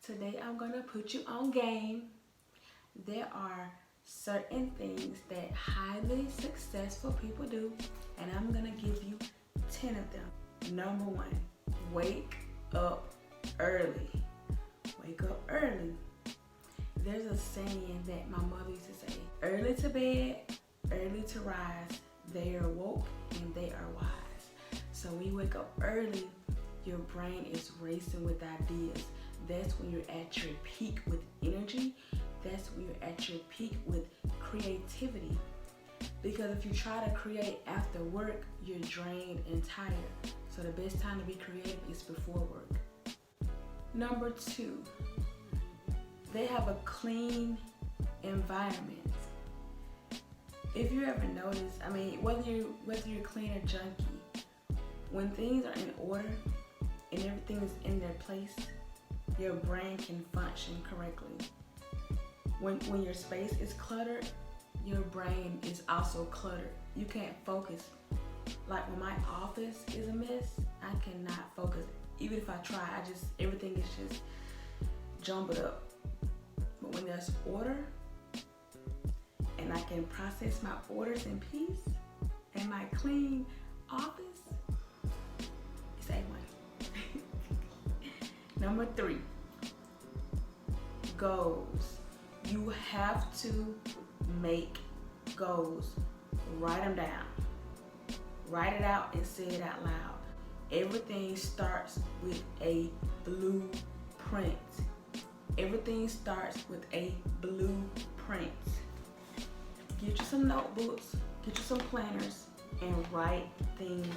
Today I'm gonna put you on game. There are certain things that highly successful people do, and I'm gonna give you 10 of them. Number 1, wake up early. Wake up early. There's a saying that my mother used to say, early to bed, early to rise. They are woke and they are wise. So when you wake up early, your brain is racing with ideas. That's when you're at your peak with energy. That's when you're at your peak with creativity. Because if you try to create after work, you're drained and tired. So the best time to be creative is before work. Number 2, they have a clean environment. If you ever notice, whether you're clean or junky, when things are in order and everything is in their place, your brain can function correctly. When your space is cluttered, your brain is also cluttered. You can't focus. Like when my office is a mess, I cannot focus. Even if I try, everything is just jumbled up. But when there's order, and I can process my orders in peace, and my clean office, it's A1. Number 3, goals. You have to make goals. Write them down. Write it out and say it out loud. Everything starts with a blueprint. Everything starts with a blueprint. Get you some notebooks, get you some planners, and write things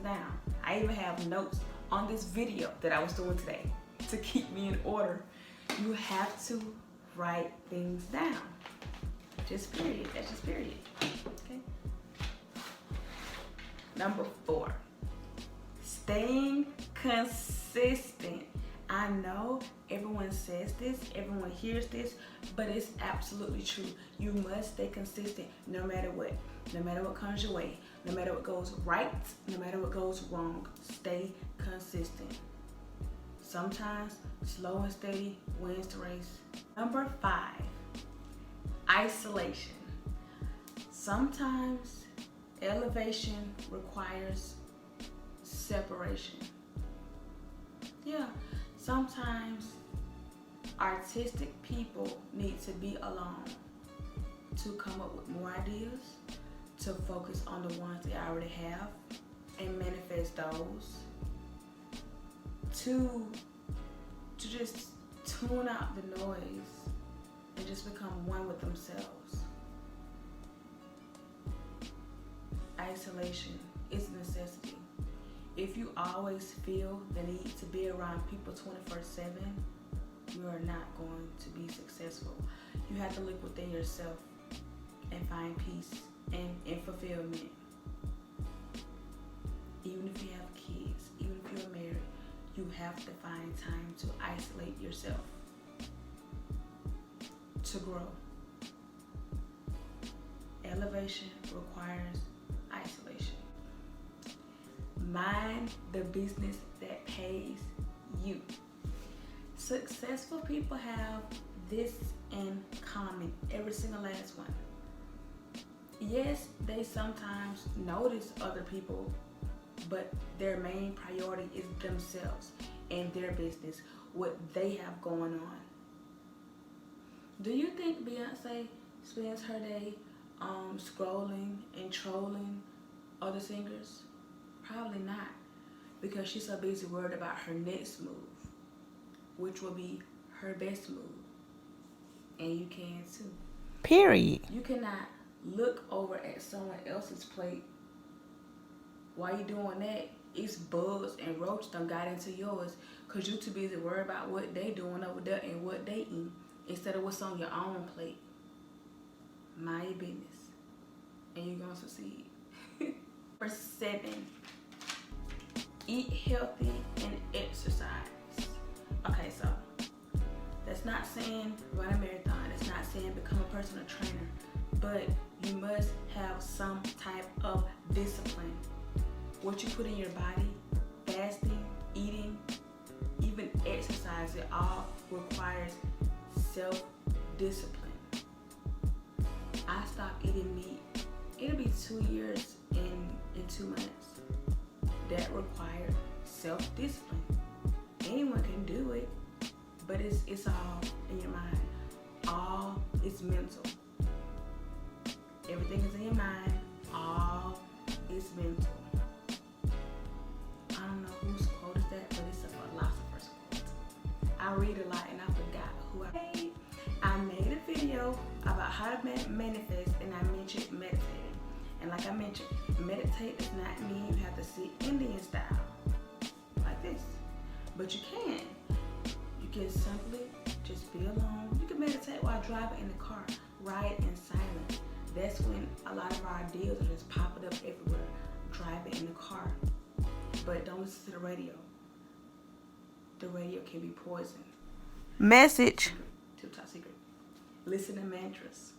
down. I even have notes on this video that I was doing today to keep me in order. You have to write things down. Just period. That's just period. Okay. Number 4, staying consistent. I know everyone says this, everyone hears this, but it's absolutely true. You must stay consistent no matter what. No matter what comes your way, no matter what goes right, no matter what goes wrong, stay consistent. Sometimes slow and steady wins the race. Number 5, isolation. Sometimes elevation requires separation. Yeah, sometimes artistic people need to be alone to come up with more ideas, to focus on the ones they already have and manifest those, to just tune out the noise and just become one with themselves. Isolation is a necessity. If you always feel the need to be around people 24/7, you are not going to be successful. You have to look within yourself and find peace and fulfillment. Even if you have kids, even if you're married, you have to find time to isolate yourself to grow. Elevation requires isolation. Mind the business that pays you. Successful people have this in common, every single last one. Yes, they sometimes notice other people, but their main priority is themselves and their business, what they have going on. Do you think Beyonce spends her day scrolling and trolling other singers? Probably not, because she's so busy worried about her next move, which will be her best move. And you can too. Period. You cannot look over at someone else's plate while you doing that. It's bugs and roaches done got into yours because you too busy worried about what they doing over there and what they eat instead of what's on your own plate. Mind your business and you're gonna succeed. Number 7, eat healthy and exercise. Okay, so that's not saying run a marathon. That's not saying become a personal trainer. But you must have some type of discipline. What you put in your body, fasting, eating, even exercise, guys, it all requires self-discipline. I stopped eating meat. It'll be 2 years in 2 months. That required self-discipline. Anyone can do it, but it's all in your mind. All is mental. Everything is in your mind. All is mental. I don't know whose quote is that, but it's a philosopher's quote. I read a lot and I forgot who I made. I made a video about how to manifest, and I mentioned meditating. And like I mentioned, meditate does not mean you have to sit Indian style like this, but you can. You can simply just be alone. You can meditate while driving in the car, ride in silence. That's when a lot of our ideas are just popping up everywhere, driving in the car. But don't listen to the radio. The radio can be poison. Message. Top secret. Listen to mantras.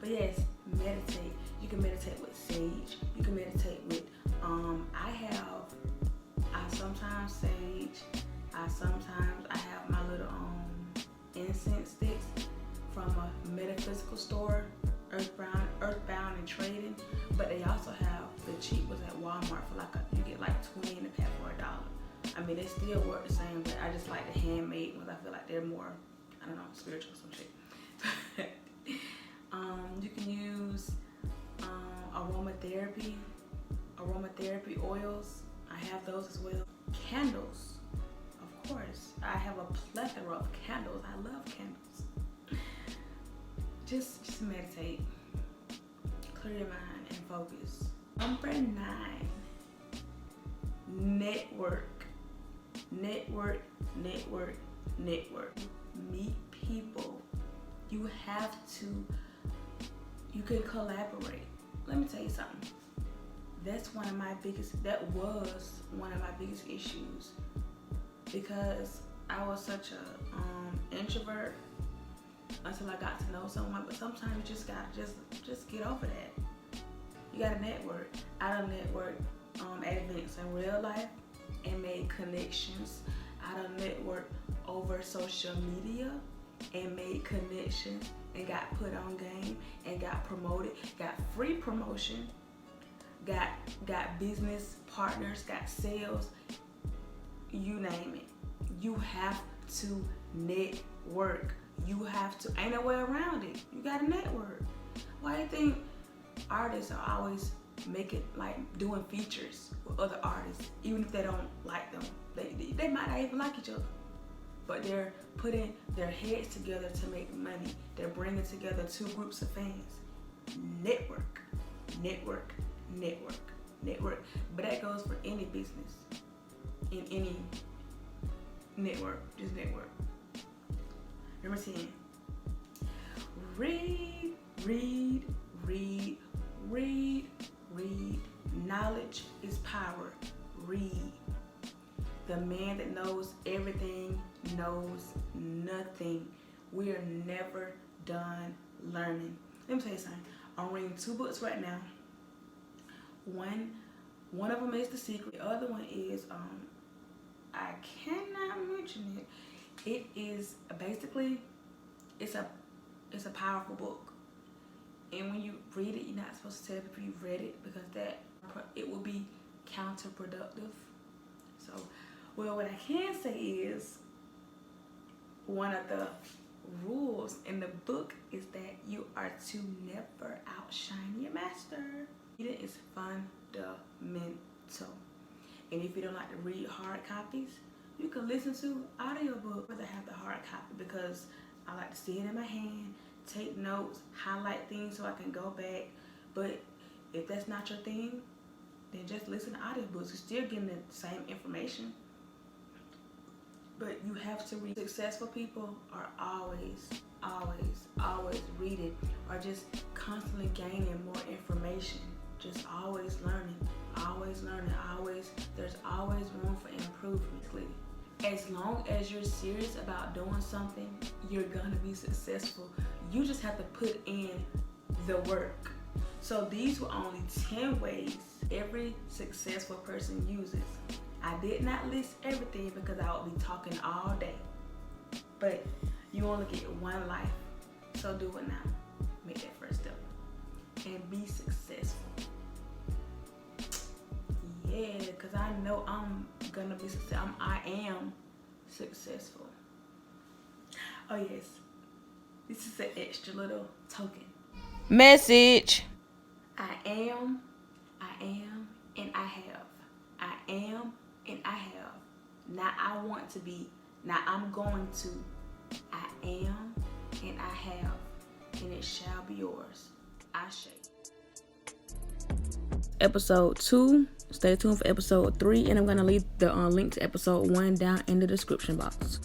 But yes, meditate. You can meditate with sage. You can meditate with, I sometimes sage. I have my little incense sticks from a metaphysical store, Earthbound and Trading. But they also have the cheap ones at Walmart for you get like 20 in a pack for $1. I mean, they still work the same, but I just like the handmade ones. I feel like they're more, I don't know, spiritual or some shit. You can use aromatherapy oils. I have those as well. Candles, of course. I have a plethora of candles. I love candles. Just meditate. Clear your mind and focus. Number 9, network. Meet people. You can collaborate. Let me tell you something. That was one of my biggest issues, because I was such a introvert until I got to know someone. But sometimes you just gotta just get over that. You gotta network. I done network at events in real life and made connections. I done network over social media and made connections and got put on game and got promoted, got free promotion, got business partners, got sales, you name it. You have to network. You have to, ain't no way around it. You gotta network. Why do you think artists are always doing features with other artists, even if they don't like them? They might not even like each other, but they're putting their heads together to make money. They're bringing together 2 groups of fans. Network. But that goes for any business, in any network. Just network. Number 10. Read. Knowledge is power. Read. The man that knows everything knows nothing. We are never done learning. Let me tell you something. I'm reading 2 books right now. One of them is The Secret. The other one is I cannot mention it. It is basically it's a powerful book. And when you read it, you're not supposed to tell people you've read it, because it will be counterproductive. So, well, what I can say is one of the rules in the book is that you are to never outshine your master. It is fundamental. And if you don't like to read hard copies, you can listen to audiobooks. I have the hard copy because I like to see it in my hand, take notes, highlight things so I can go back. But if that's not your thing, then just listen to audiobooks. You're still getting the same information. But you have to read. Successful people are always reading, or just constantly gaining more information. Just always learning. There's always room for improvement. As long as you're serious about doing something, you're gonna be successful. You just have to put in the work. So these were only 10 ways every successful person uses. I I did not list everything because I would be talking all day. But you only get one life. So do it now. Make that first step. And be successful. Yeah, because I know I'm gonna be successful. I am successful. Oh yes. This is an extra little token. Message. I am, and I have. I am, and I have. Now I want to be. Now I'm going to. I am, and I have, and it shall be yours. Ashe. Episode 2. Stay tuned for episode 3, and I'm gonna leave the link to episode 1 down in the description box.